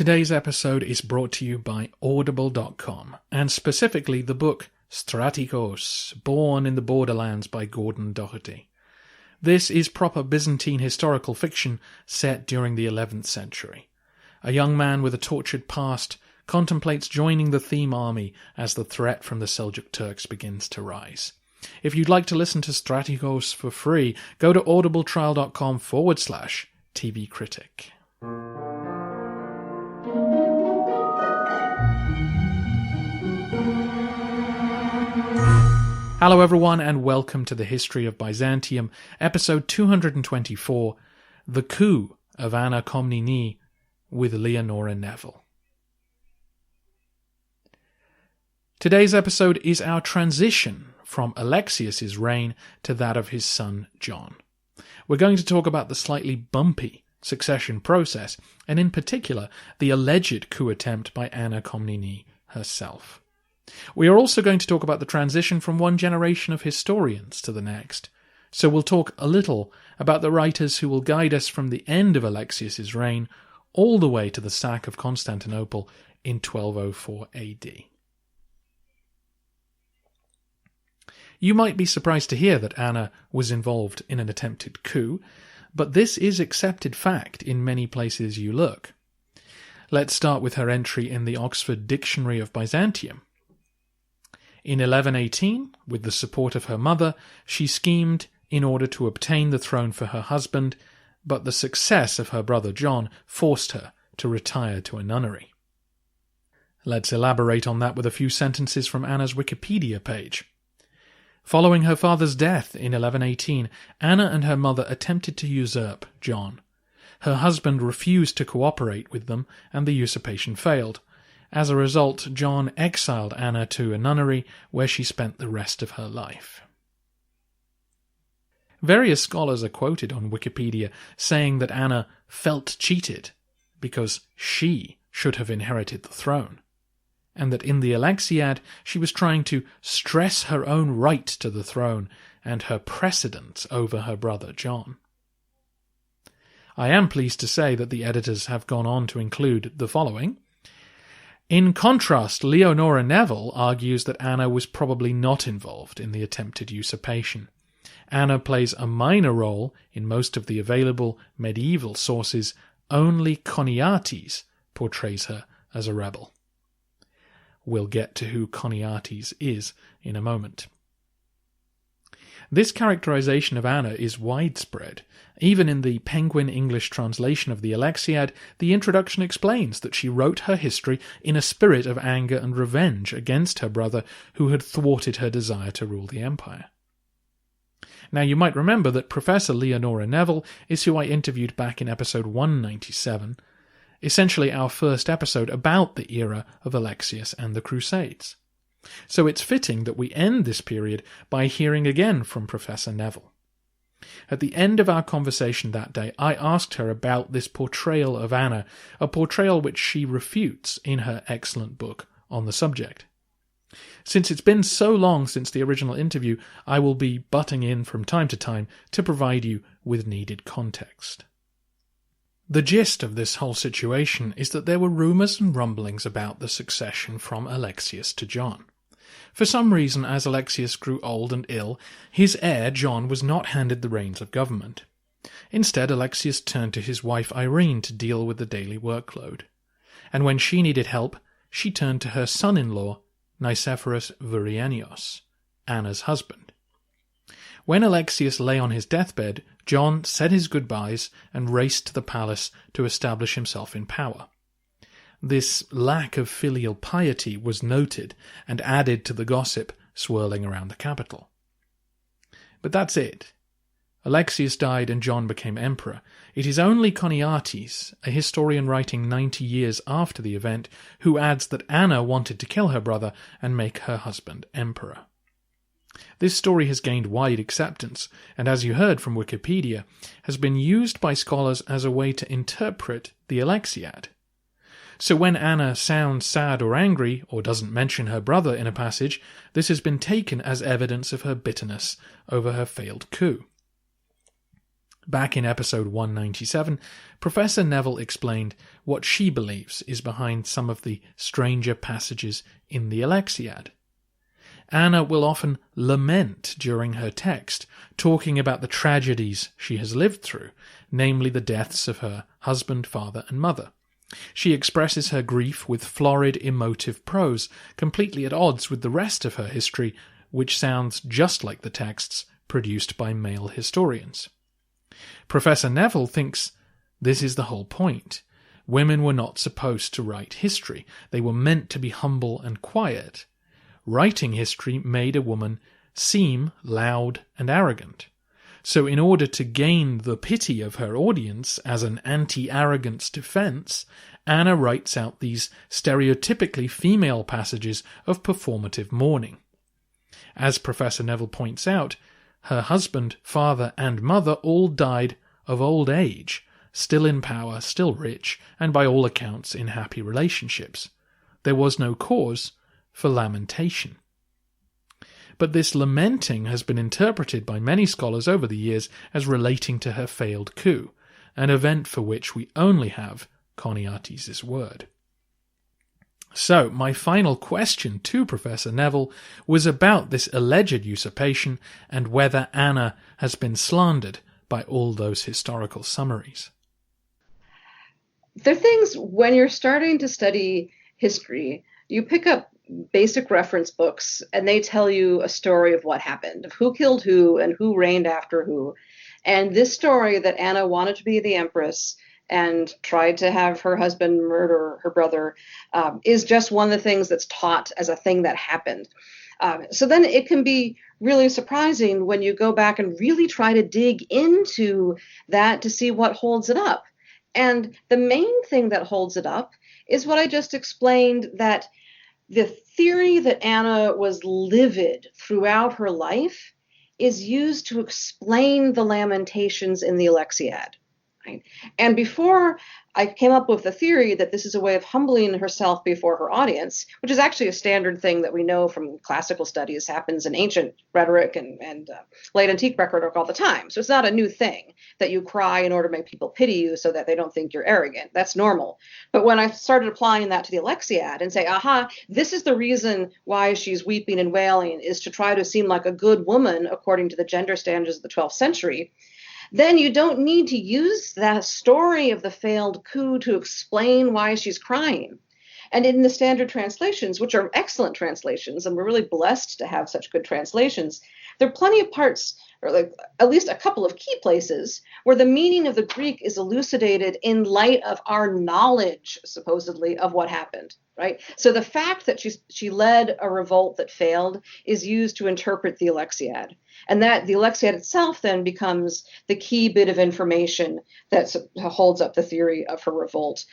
Today's episode is brought to you by Audible.com, and specifically the book Strategos, Born in the Borderlands by Gordon Doherty. This is proper Byzantine historical fiction set during the 11th century. A young man with a tortured past contemplates joining the Theme army as the threat from the Seljuk Turks begins to rise. If you'd like to listen to Strategos for free, go to audibletrial.com/TV Critic. Hello everyone and welcome to the History of Byzantium, episode 224, The Coup of Anna Komnene with Leonora Neville. Today's episode is our transition from Alexios' reign to that of his son John. We're going to talk about the slightly bumpy succession process, and in particular the alleged coup attempt by Anna Komnene herself. We are also going to talk about the transition from one generation of historians to the next, so we'll talk a little about the writers who will guide us from the end of Alexios' reign all the way to the sack of Constantinople in 1204 AD. You might be surprised to hear that Anna was involved in an attempted coup, but this is accepted fact in many places you look. Let's start with her entry in the Oxford Dictionary of Byzantium. In 1118, with the support of her mother, she schemed in order to obtain the throne for her husband, but the success of her brother John forced her to retire to a nunnery. Let's elaborate on that with a few sentences from Anna's Wikipedia page. Following her father's death in 1118, Anna and her mother attempted to usurp John. Her husband refused to cooperate with them, and the usurpation failed. As a result, John exiled Anna to a nunnery where she spent the rest of her life. Various scholars are quoted on Wikipedia saying that Anna felt cheated because she should have inherited the throne, and that in the Alexiad she was trying to stress her own right to the throne and her precedence over her brother John. I am pleased to say that the editors have gone on to include the following. In contrast, Leonora Neville argues that Anna was probably not involved in the attempted usurpation. Anna plays a minor role in most of the available medieval sources. Only Choniates portrays her as a rebel. We'll get to who Choniates is in a moment. This characterization of Anna is widespread. Even in the Penguin English translation of the Alexiad, the introduction explains that she wrote her history in a spirit of anger and revenge against her brother who had thwarted her desire to rule the empire. Now you might remember that Professor Leonora Neville is who I interviewed back in episode 197, essentially our first episode about the era of Alexios and the Crusades. So it's fitting that we end this period by hearing again from Professor Neville. At the end of our conversation that day, I asked her about this portrayal of Anna, a portrayal which she refutes in her excellent book on the subject. Since it's been so long since the original interview, I will be butting in from time to time to provide you with needed context. The gist of this whole situation is that there were rumours and rumblings about the succession from Alexios to John. For some reason, as Alexios grew old and ill, his heir John was not handed the reins of government. Instead, Alexios turned to his wife Irene to deal with the daily workload. And when she needed help, she turned to her son-in-law, Nikephoros Bryennios, Anna's husband. When Alexios lay on his deathbed, John said his goodbyes and raced to the palace to establish himself in power. This lack of filial piety was noted and added to the gossip swirling around the capital. But that's it. Alexios died and John became emperor. It is only Choniates, a historian writing 90 years after the event, who adds that Anna wanted to kill her brother and make her husband emperor. This story has gained wide acceptance, and as you heard from Wikipedia, has been used by scholars as a way to interpret the Alexiad. So when Anna sounds sad or angry, or doesn't mention her brother in a passage, this has been taken as evidence of her bitterness over her failed coup. Back in episode 197, Professor Neville explained what she believes is behind some of the stranger passages in the Alexiad. Anna will often lament during her text, talking about the tragedies she has lived through, namely the deaths of her husband, father, and mother. She expresses her grief with florid, emotive prose, completely at odds with the rest of her history, which sounds just like the texts produced by male historians. Professor Neville thinks this is the whole point. Women were not supposed to write history. They were meant to be humble and quiet. Writing history made a woman seem loud and arrogant. So in order to gain the pity of her audience as an anti-arrogance defense, Anna writes out these stereotypically female passages of performative mourning. As Professor Neville points out, her husband, father, and mother all died of old age, still in power, still rich, and by all accounts in happy relationships. There was no cause for lamentation. But this lamenting has been interpreted by many scholars over the years as relating to her failed coup, an event for which we only have Choniates' word. So, my final question to Professor Neville was about this alleged usurpation and whether Anna has been slandered by all those historical summaries. There are things, when you're starting to study history, you pick up basic reference books and they tell you a story of what happened, of who killed who and who reigned after who. And this story that Anna wanted to be the empress and tried to have her husband murder her brother is just one of the things that's taught as a thing that happened. So then it can be really surprising when you go back and really try to dig into that to see what holds it up. And the main thing that holds it up is what I just explained, that the theory that Anna was livid throughout her life is used to explain the lamentations in the Alexiad. Right? And before I came up with the theory that this is a way of humbling herself before her audience, which is actually a standard thing that we know from classical studies happens in ancient rhetoric and late antique rhetoric all the time. So it's not a new thing that you cry in order to make people pity you so that they don't think you're arrogant. That's normal. But when I started applying that to the Alexiad and say, aha, this is the reason why she's weeping and wailing, is to try to seem like a good woman according to the gender standards of the 12th century, then you don't need to use that story of the failed coup to explain why she's crying. And in the standard translations, which are excellent translations, and we're really blessed to have such good translations, there are plenty of parts, or like at least a couple of key places, where the meaning of the Greek is elucidated in light of our knowledge, supposedly, of what happened. Right? So the fact that she led a revolt that failed is used to interpret the Alexiad. And that the Alexiad itself then becomes the key bit of information that holds up the theory of her revolt.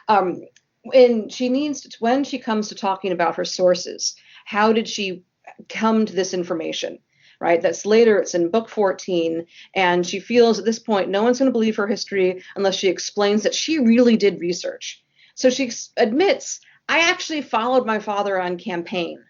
When she comes to talking about her sources, how did she come to this information? Right? That's later, it's in book 14, and she feels at this point no one's going to believe her history unless she explains that she really did research. So she admits, I actually followed my father on campaign.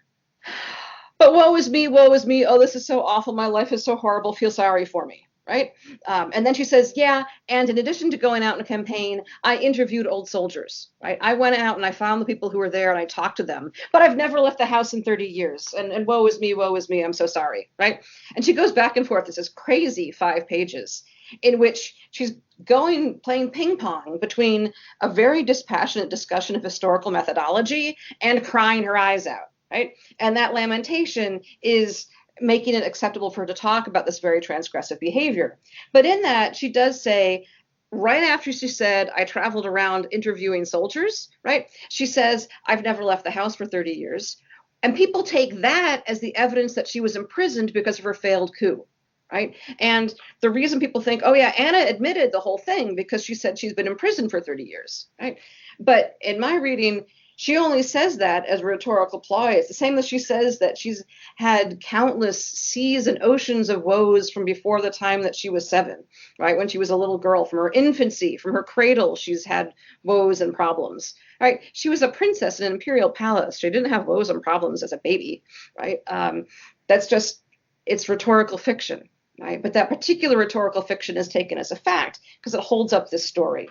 But woe is me, woe is me. Oh, this is so awful. My life is so horrible. Feel sorry for me. Right? And then she says, yeah, and in addition to going out on a campaign, I interviewed old soldiers. Right? I went out and I found the people who were there and I talked to them. But I've never left the house in 30 years. And woe is me, I'm so sorry. Right? And she goes back and forth. It's this crazy 5 pages in which she's playing ping pong between a very dispassionate discussion of historical methodology and crying her eyes out. Right? And that lamentation is making it acceptable for her to talk about this very transgressive behavior. But in that, she does say, right after she said, I traveled around interviewing soldiers, right? She says, I've never left the house for 30 years. And people take that as the evidence that she was imprisoned because of her failed coup. Right? And the reason people think, oh yeah, Anna admitted the whole thing because she said she's been in prison for 30 years. Right? But in my reading, she only says that as a rhetorical ploy. It's the same as she says that she's had countless seas and oceans of woes from before the time that she was 7, right? When she was a little girl, from her infancy, from her cradle, she's had woes and problems, right? She was a princess in an imperial palace. She didn't have woes and problems as a baby, right? That's just, it's rhetorical fiction. right? But that particular rhetorical fiction is taken as a fact because it holds up this story.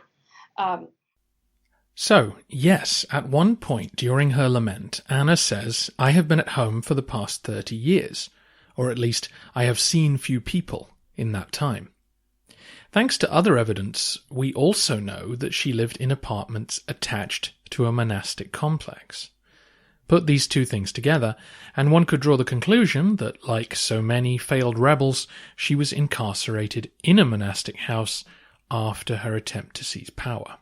So, yes, at one point during her lament, Anna says, "I have been at home for the past 30 years, or at least I have seen few people in that time." Thanks to other evidence, we also know that she lived in apartments attached to a monastic complex. Put these two things together, and one could draw the conclusion that, like so many failed rebels, she was incarcerated in a monastic house after her attempt to seize power.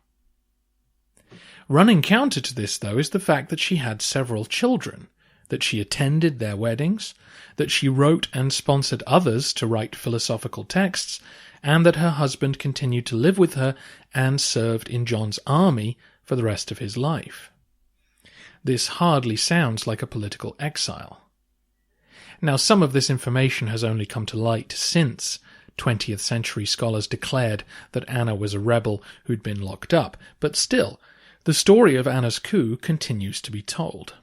Running counter to this, though, is the fact that she had several children, that she attended their weddings, that she wrote and sponsored others to write philosophical texts, and that her husband continued to live with her and served in John's army for the rest of his life. This hardly sounds like a political exile. Now, some of this information has only come to light since 20th century scholars declared that Anna was a rebel who'd been locked up, but still, the story of Anna's coup continues to be told.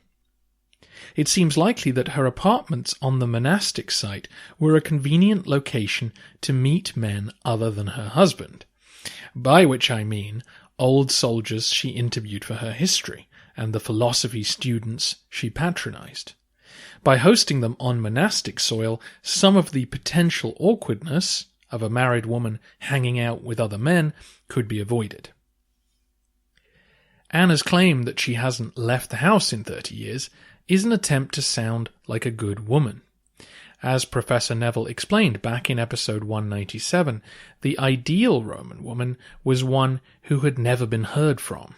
It seems likely that her apartments on the monastic site were a convenient location to meet men other than her husband, by which I mean old soldiers she interviewed for her history and the philosophy students she patronized. By hosting them on monastic soil, some of the potential awkwardness of a married woman hanging out with other men could be avoided. Anna's claim that she hasn't left the house in 30 years is an attempt to sound like a good woman. As Professor Neville explained back in episode 197, the ideal Roman woman was one who had never been heard from,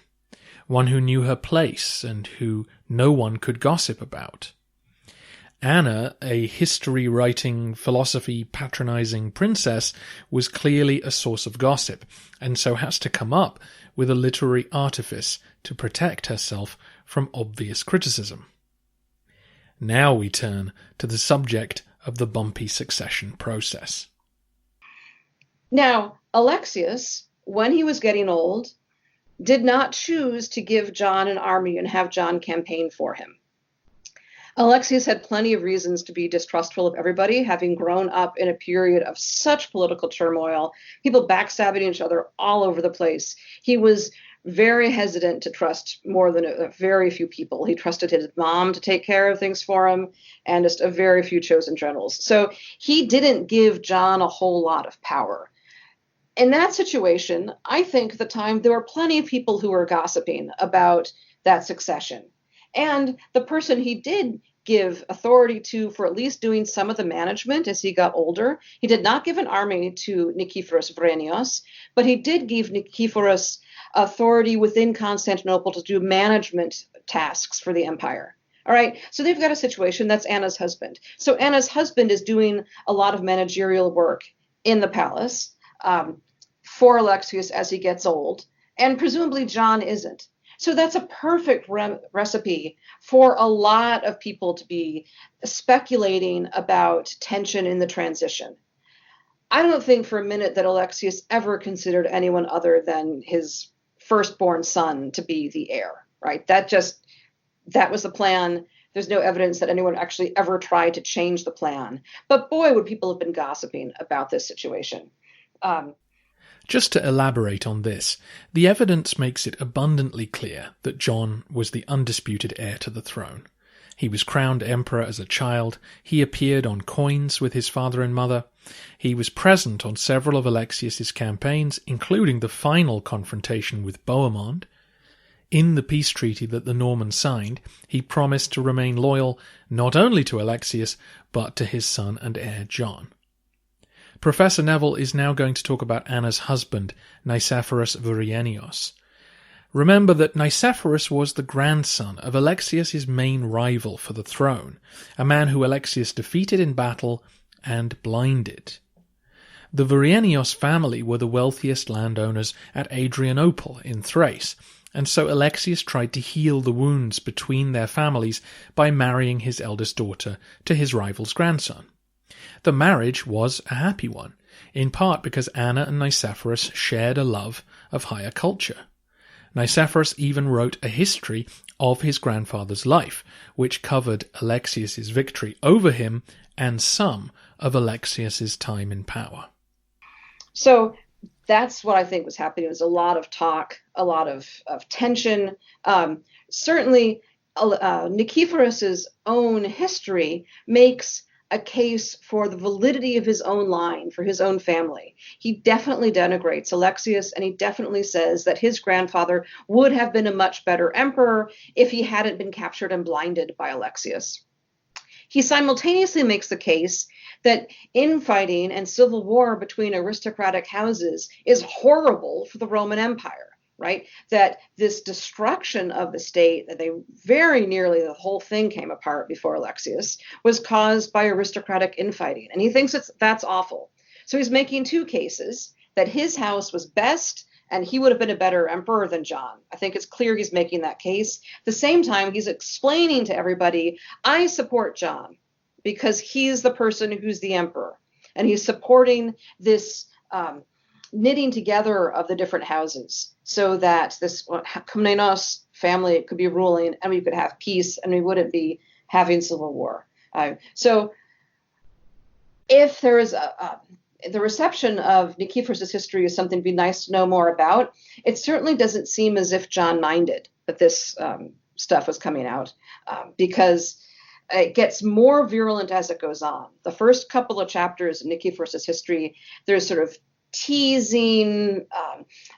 one who knew her place and who no one could gossip about. Anna, a history-writing, philosophy-patronizing princess, was clearly a source of gossip, and so has to come up with a literary artifice to protect herself from obvious criticism. Now we turn to the subject of the bumpy succession process. Now, Alexios, when he was getting old, did not choose to give John an army and have John campaign for him. Alexios had plenty of reasons to be distrustful of everybody, having grown up in a period of such political turmoil, people backstabbing each other all over the place. He was very hesitant to trust more than a very few people. He trusted his mom to take care of things for him and just a very few chosen generals. So he didn't give John a whole lot of power. In that situation, I think at the time there were plenty of people who were gossiping about that succession. And the person he did give authority to for at least doing some of the management as he got older, he did not give an army to Nikephoros Bryennios, but he did give Nikephoros authority within Constantinople to do management tasks for the empire. All right, so they've got a situation. That's Anna's husband. So Anna's husband is doing a lot of managerial work in the palace for Alexios as he gets old, and presumably John isn't. So that's a perfect recipe for a lot of people to be speculating about tension in the transition. I don't think for a minute that Alexios ever considered anyone other than his firstborn son to be the heir, right? That was the plan. There's no evidence that anyone actually ever tried to change the plan. But boy, would people have been gossiping about this situation. Just to elaborate on this, the evidence makes it abundantly clear that John was the undisputed heir to the throne. He was crowned emperor as a child, he appeared on coins with his father and mother, he was present on several of Alexios' campaigns, including the final confrontation with Bohemond. In the peace treaty that the Normans signed, he promised to remain loyal not only to Alexios, but to his son and heir John. Professor Neville is now going to talk about Anna's husband, Nikephoros Bryennios. Remember that Nikephoros was the grandson of Alexios' main rival for the throne, a man who Alexios defeated in battle and blinded. The Bryennios family were the wealthiest landowners at Adrianople in Thrace, and so Alexios tried to heal the wounds between their families by marrying his eldest daughter to his rival's grandson. The marriage was a happy one, in part because Anna and Nikephoros shared a love of higher culture. Nikephoros even wrote a history of his grandfather's life, which covered Alexios' victory over him and some of Alexios' time in power. So that's what I think was happening. It was a lot of talk, a lot of tension. Certainly, Nikephoros' own history makes a case for the validity of his own line, for his own family. He definitely denigrates Alexios, and he definitely says that his grandfather would have been a much better emperor if he hadn't been captured and blinded by Alexios. He simultaneously makes the case that infighting and civil war between aristocratic houses is horrible for the Roman Empire, right? That this destruction of the state, that they very nearly the whole thing came apart before Alexios, was caused by aristocratic infighting. And he thinks that's awful. So he's making two cases, that his house was best and he would have been a better emperor than John. I think it's clear he's making that case. At the same time, he's explaining to everybody, I support John because he's the person who's the emperor. And he's supporting this knitting together of the different houses so that this Komnenos family could be ruling and we could have peace and we wouldn't be having civil war. So if there is the reception of Nikephoros' history is something to be nice to know more about, it certainly doesn't seem as if John minded that this stuff was coming out because it gets more virulent as it goes on. The first couple of chapters of Nikephoros' history, there's sort of teasing,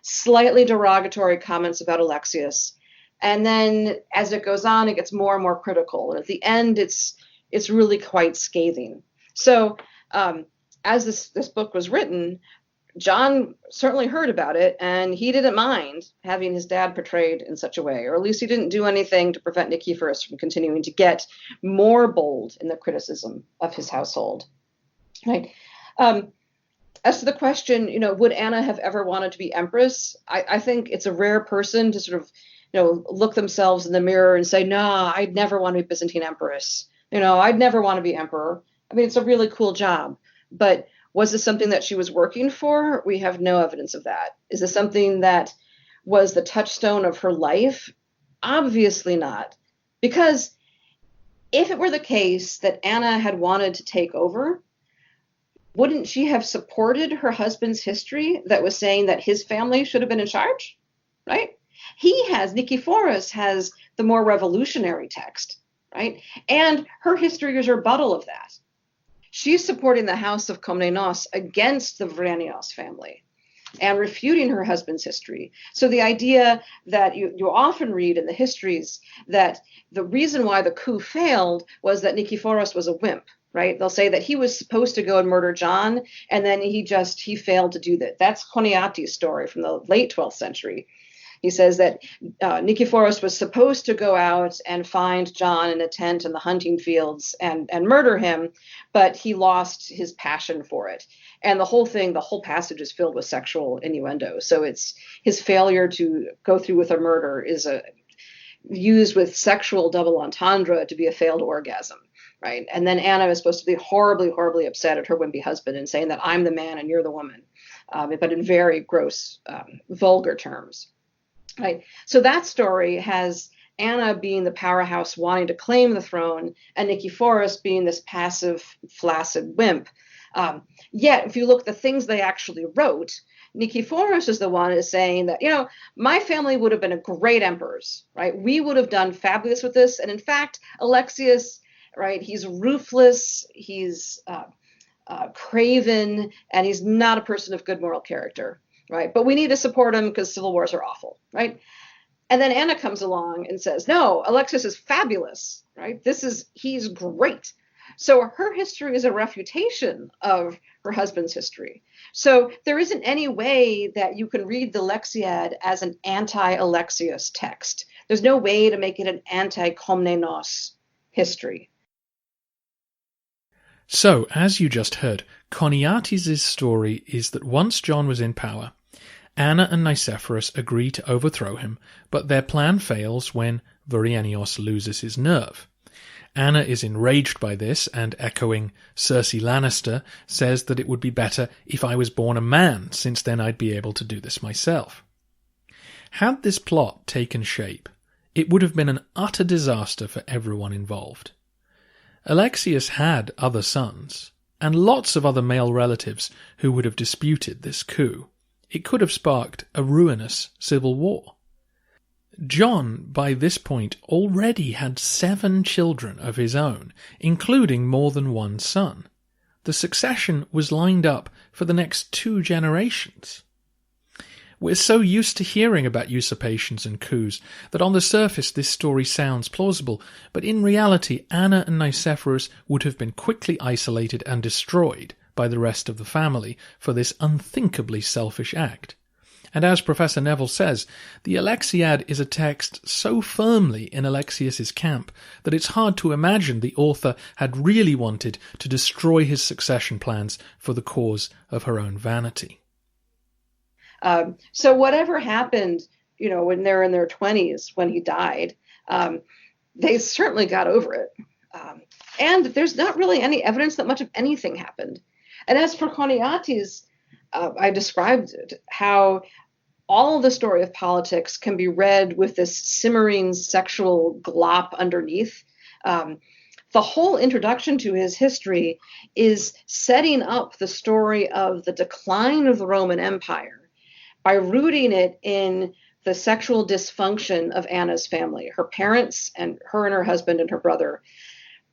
slightly derogatory comments about Alexios. And then as it goes on, it gets more and more critical. And at the end, it's really quite scathing. So as this book was written, John certainly heard about it, and he didn't mind having his dad portrayed in such a way, or at least he didn't do anything to prevent Nikephoros from continuing to get more bold in the criticism of his household. Right. As to the question, would Anna have ever wanted to be empress? I think it's a rare person to sort of, look themselves in the mirror and say, nah, I'd never want to be Byzantine empress. I'd never want to be emperor. I mean, it's a really cool job. But was this something that she was working for? We have no evidence of that. Is this something that was the touchstone of her life? Obviously not. Because if it were the case that Anna had wanted to take over, wouldn't she have supported her husband's history that was saying that his family should have been in charge? Right? Nikephoros has the more revolutionary text, right? And her history is a rebuttal of that. She's supporting the house of Komnenos against the Bryennios family and refuting her husband's history. So the idea that you often read in the histories that the reason why the coup failed was that Nikephoros was a wimp, right? They'll say that he was supposed to go and murder John, and then he failed to do that. That's Choniates' story from the late 12th century. He says that Nikephoros was supposed to go out and find John in a tent in the hunting fields and murder him, but he lost his passion for it. And the whole passage is filled with sexual innuendo. So it's his failure to go through with a murder is used with sexual double entendre to be a failed orgasm, right? And then Anna is supposed to be horribly, horribly upset at her wimpy husband and saying that I'm the man and you're the woman, but in very gross, vulgar terms. Right. So that story has Anna being the powerhouse wanting to claim the throne and Nikephoros being this passive, flaccid wimp. Yet, if you look at the things they actually wrote, Nikephoros is the one who's saying that, my family would have been a great emperors, right? We would have done fabulous with this. And in fact, Alexios, right, he's ruthless, he's craven, and he's not a person of good moral character. Right. But we need to support him because civil wars are awful. Right. And then Anna comes along and says, no, Alexios is fabulous. Right. He's great. So her history is a refutation of her husband's history. So there isn't any way that you can read the Alexiad as an anti-Alexios text. There's no way to make it an anti-Komnenos history. So, as you just heard, Choniates' story is that once John was in power, Anna and Nikephoros agree to overthrow him, but their plan fails when Bryennios loses his nerve. Anna is enraged by this and, echoing Cersei Lannister, says that it would be better if I was born a man, since then I'd be able to do this myself. Had this plot taken shape, it would have been an utter disaster for everyone involved. Alexios had other sons, and lots of other male relatives who would have disputed this coup. It could have sparked a ruinous civil war. John, by this point, already had 7 children of his own, including more than one son. The succession was lined up for the next 2 generations. We're so used to hearing about usurpations and coups that on the surface this story sounds plausible, but in reality Anna and Nikephoros would have been quickly isolated and destroyed by the rest of the family for this unthinkably selfish act. And as Professor Neville says, the Alexiad is a text so firmly in Alexios's camp that it's hard to imagine the author had really wanted to destroy his succession plans for the cause of her own vanity. So whatever happened, when they're in their 20s, when he died, they certainly got over it. And there's not really any evidence that much of anything happened. And as for Choniates, I described how all the story of politics can be read with this simmering sexual glop underneath. The whole introduction to his history is setting up the story of the decline of the Roman Empire by rooting it in the sexual dysfunction of Anna's family. Her parents and her husband and her brother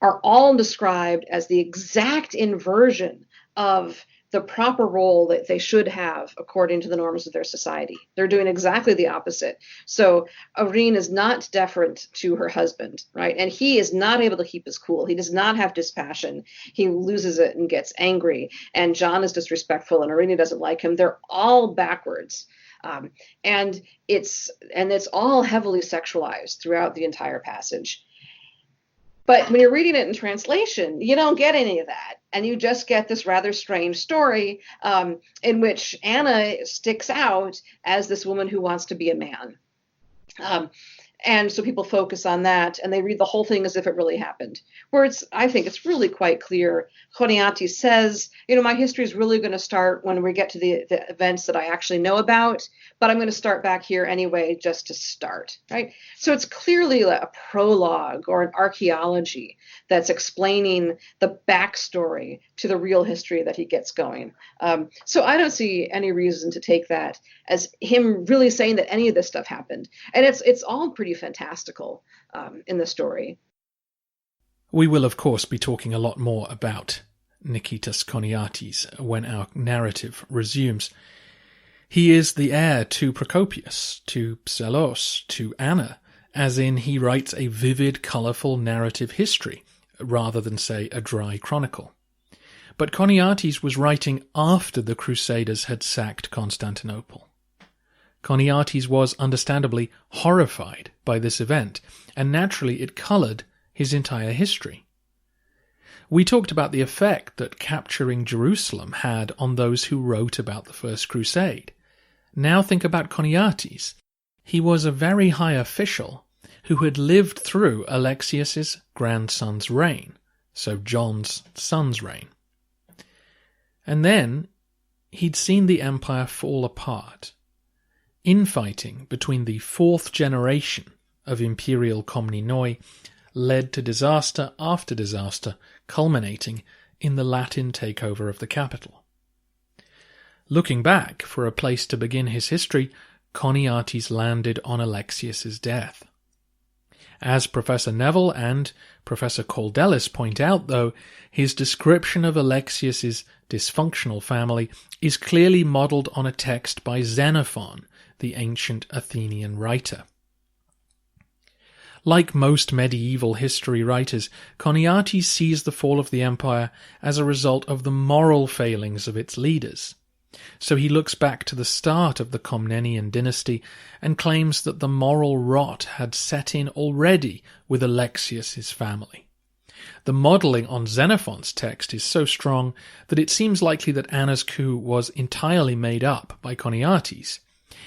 are all described as the exact inversion of the proper role that they should have according to the norms of their society. They're doing exactly the opposite. So Irene is not deferent to her husband, right? And he is not able to keep his cool. He does not have dispassion. He loses it and gets angry. And John is disrespectful and Irene doesn't like him. They're all backwards. And it's all heavily sexualized throughout the entire passage. But when you're reading it in translation, you don't get any of that. And you just get this rather strange story in which Anna sticks out as this woman who wants to be a man. And so people focus on that and they read the whole thing as if it really happened. Where I think it's really quite clear. Choniates says, my history is really going to start when we get to the events that I actually know about, but I'm going to start back here anyway, just to start, right? So it's clearly a prologue or an archaeology that's explaining the backstory to the real history that he gets going. So I don't see any reason to take that as him really saying that any of this stuff happened. And it's all pretty fantastical in the story. We will, of course, be talking a lot more about Niketas Choniates when our narrative resumes. He is the heir to Procopius, to Psellos, to Anna, as in he writes a vivid, colourful narrative history, rather than, say, a dry chronicle. But Choniates was writing after the Crusaders had sacked Constantinople. Choniates was understandably horrified by this event, and naturally it coloured his entire history. We talked about the effect that capturing Jerusalem had on those who wrote about the First Crusade. Now think about Choniates. He was a very high official who had lived through Alexios's grandson's reign, so John's son's reign. And then he'd seen the empire fall apart. Infighting between the 4th generation of imperial Komnenoi led to disaster after disaster, culminating in the Latin takeover of the capital. Looking back for a place to begin his history, Choniates landed on Alexios's death. As Professor Neville and Professor Caldelis point out, though, his description of Alexios's dysfunctional family is clearly modelled on a text by Xenophon, the ancient Athenian writer. Like most medieval history writers, Choniates sees the fall of the empire as a result of the moral failings of its leaders. So he looks back to the start of the Komnenian dynasty and claims that the moral rot had set in already with Alexios's family. The modelling on Xenophon's text is so strong that it seems likely that Anna's coup was entirely made up by Choniates.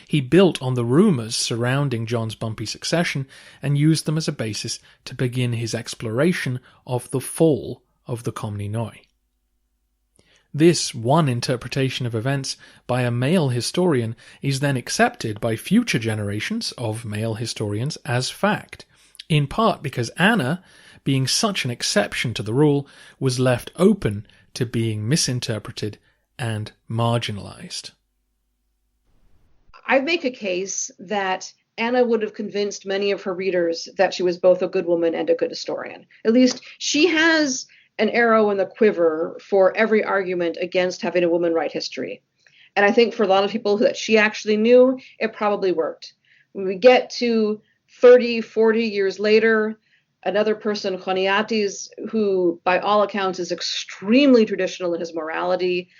He built on the rumours surrounding John's bumpy succession and used them as a basis to begin his exploration of the fall of the Komnenoi. This one interpretation of events by a male historian is then accepted by future generations of male historians as fact, in part because Anna, being such an exception to the rule, was left open to being misinterpreted and marginalized. I make a case that Anna would have convinced many of her readers that she was both a good woman and a good historian. At least she has an arrow in the quiver for every argument against having a woman write history. And I think for a lot of people that she actually knew, it probably worked. When we get to 30, 40 years later, another person, Choniates, who by all accounts is extremely traditional in his morality,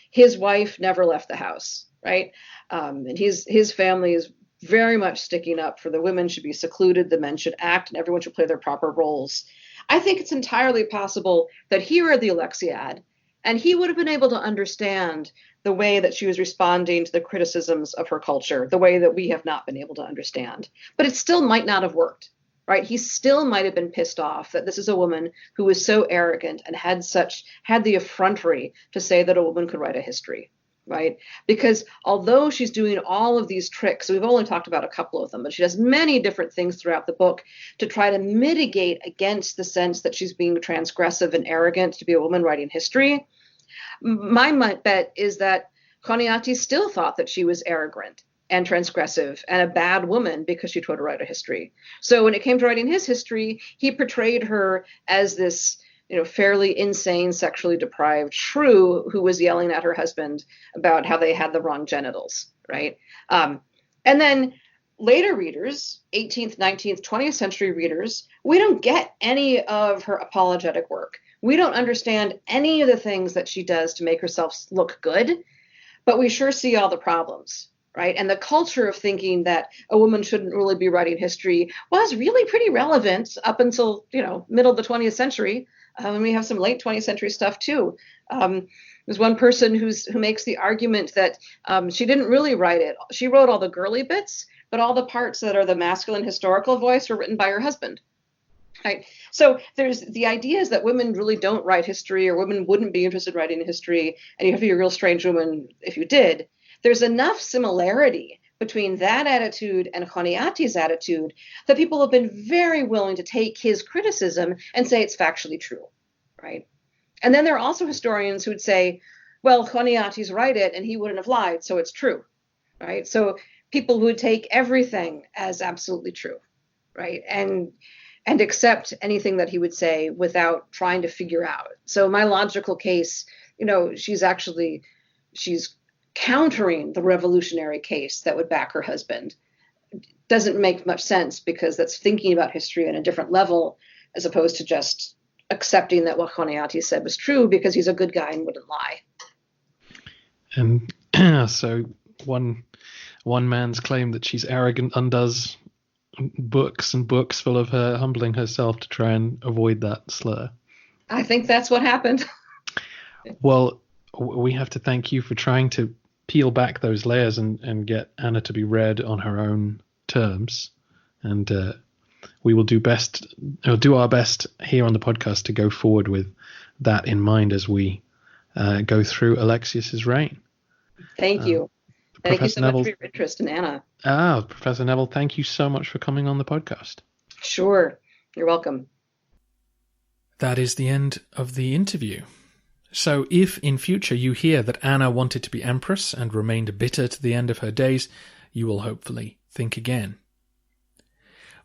his wife never left the house, right? And his family is very much sticking up for the women should be secluded, the men should act, and everyone should play their proper roles. I think it's entirely possible that he read the Alexiad, and he would have been able to understand the way that she was responding to the criticisms of her culture, the way that we have not been able to understand. But it still might not have worked, right? He still might have been pissed off that this is a woman who was so arrogant and had the effrontery to say that a woman could write a history. Right? Because although she's doing all of these tricks, we've only talked about a couple of them, but she does many different things throughout the book to try to mitigate against the sense that she's being transgressive and arrogant to be a woman writing history. My bet is that Choniates still thought that she was arrogant and transgressive and a bad woman because she tried to write a history. So when it came to writing his history, he portrayed her as this fairly insane, sexually deprived shrew who was yelling at her husband about how they had the wrong genitals, right? And then later readers, 18th, 19th, 20th century readers, we don't get any of her apologetic work. We don't understand any of the things that she does to make herself look good, but we sure see all the problems, right? And the culture of thinking that a woman shouldn't really be writing history was really pretty relevant up until, middle of the 20th century. And we have some late 20th century stuff too. There's one person who makes the argument that she didn't really write it. She wrote all the girly bits, but all the parts that are the masculine historical voice were written by her husband. Right? So there's the ideas that women really don't write history, or women wouldn't be interested in writing history, and you have to be a real strange woman if you did. There's enough similarity between that attitude and Choniates' attitude that people have been very willing to take his criticism and say it's factually true, right? And then there are also historians who would say, well, Choniates wrote it and he wouldn't have lied, so it's true, right? So people who would take everything as absolutely true, right? And accept anything that he would say without trying to figure out. So my logical case, she's countering the revolutionary case that would back her husband. Doesn't make much sense because that's thinking about history on a different level as opposed to just accepting that what Choniates said was true because he's a good guy and wouldn't lie. And so one man's claim that she's arrogant undoes books and books full of her humbling herself to try and avoid that slur. I think that's what happened. Well, we have to thank you for trying to peel back those layers and get Anna to be read on her own terms. And we will do our best here on the podcast to go forward with that in mind as we go through Alexios's reign. Thank you. Thank you so Neville, much for your interest in Anna. Professor Neville, thank you so much for coming on the podcast. Sure. You're welcome. That is the end of the interview. So if in future you hear that Anna wanted to be empress and remained bitter to the end of her days, you will hopefully think again.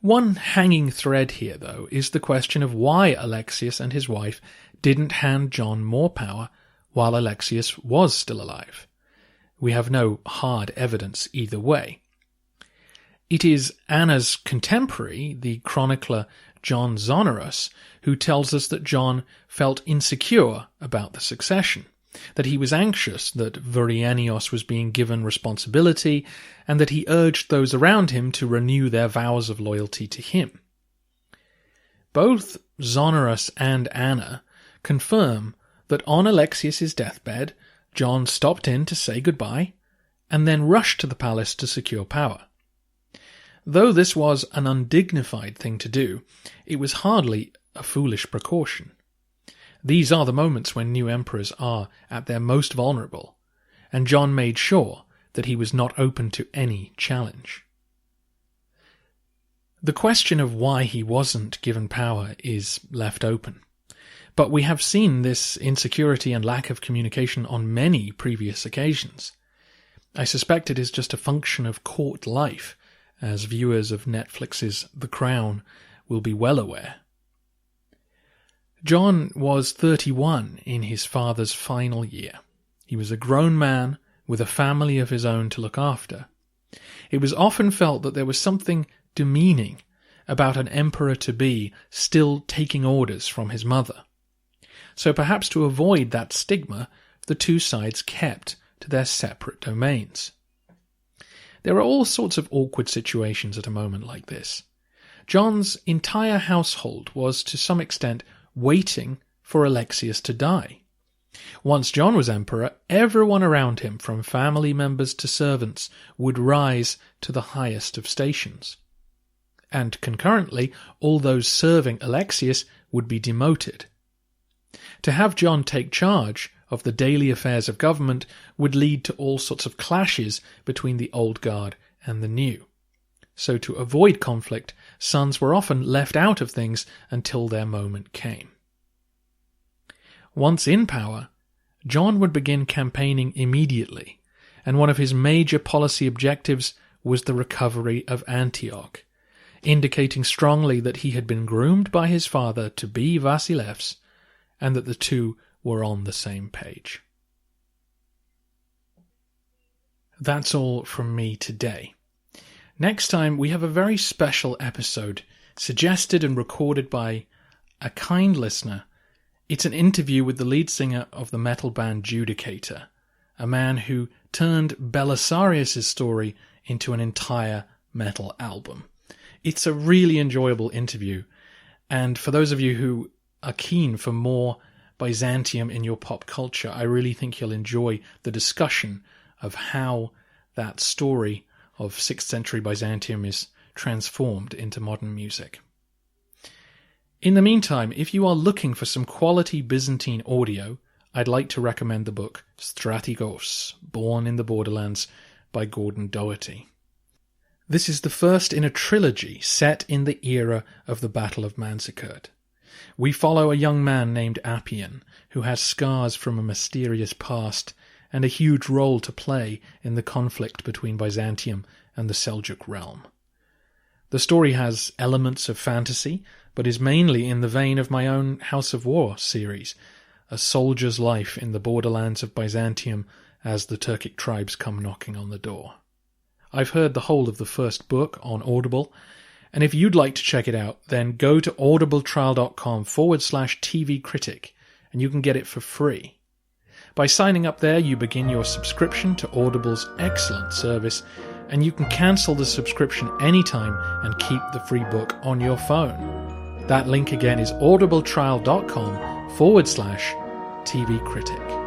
One hanging thread here, though, is the question of why Alexios and his wife didn't hand John more power while Alexios was still alive. We have no hard evidence either way. It is Anna's contemporary, the chronicler John Zonaras, who tells us that John felt insecure about the succession, that he was anxious that Bryennios was being given responsibility, and that he urged those around him to renew their vows of loyalty to him. Both Zonaras and Anna confirm that on Alexios' deathbed, John stopped in to say goodbye, and then rushed to the palace to secure power. Though this was an undignified thing to do, it was hardly a foolish precaution. These are the moments when new emperors are at their most vulnerable, and John made sure that he was not open to any challenge. The question of why he wasn't given power is left open, but we have seen this insecurity and lack of communication on many previous occasions. I suspect it is just a function of court life, as viewers of Netflix's The Crown will be well aware. John was 31 in his father's final year. He was a grown man with a family of his own to look after. It was often felt that there was something demeaning about an emperor-to-be still taking orders from his mother. So perhaps to avoid that stigma, the two sides kept to their separate domains. There are all sorts of awkward situations at a moment like this. John's entire household was, to some extent, waiting for Alexios to die. Once John was emperor, everyone around him, from family members to servants, would rise to the highest of stations. And concurrently, all those serving Alexios would be demoted. To have John take charge of the daily affairs of government would lead to all sorts of clashes between the old guard and the new. So to avoid conflict, sons were often left out of things until their moment came. Once in power, John would begin campaigning immediately, and one of his major policy objectives was the recovery of Antioch, indicating strongly that he had been groomed by his father to be Vasilevs, and that the two were on the same page. That's all from me today. Next time we have a very special episode, suggested and recorded by a kind listener. It's an interview with the lead singer of the metal band Judicator, a man who turned Belisarius' story into an entire metal album. It's a really enjoyable interview, and for those of you who are keen for more Byzantium in your pop culture, I really think you'll enjoy the discussion of how that story of 6th century Byzantium is transformed into modern music. In the meantime, if you are looking for some quality Byzantine audio, I'd like to recommend the book Strategos, Born in the Borderlands by Gordon Doherty. This is the first in a trilogy set in the era of the Battle of Manzikert. We follow a young man named Appian, who has scars from a mysterious past and a huge role to play in the conflict between Byzantium and the Seljuk realm. The story has elements of fantasy, but is mainly in the vein of my own House of War series, a soldier's life in the borderlands of Byzantium as the Turkic tribes come knocking on the door. I've heard the whole of the first book on Audible, and if you'd like to check it out, then go to audibletrial.com/TV Critic, and you can get it for free. By signing up there, you begin your subscription to Audible's excellent service, and you can cancel the subscription anytime and keep the free book on your phone. That link again is audibletrial.com/TV Critic.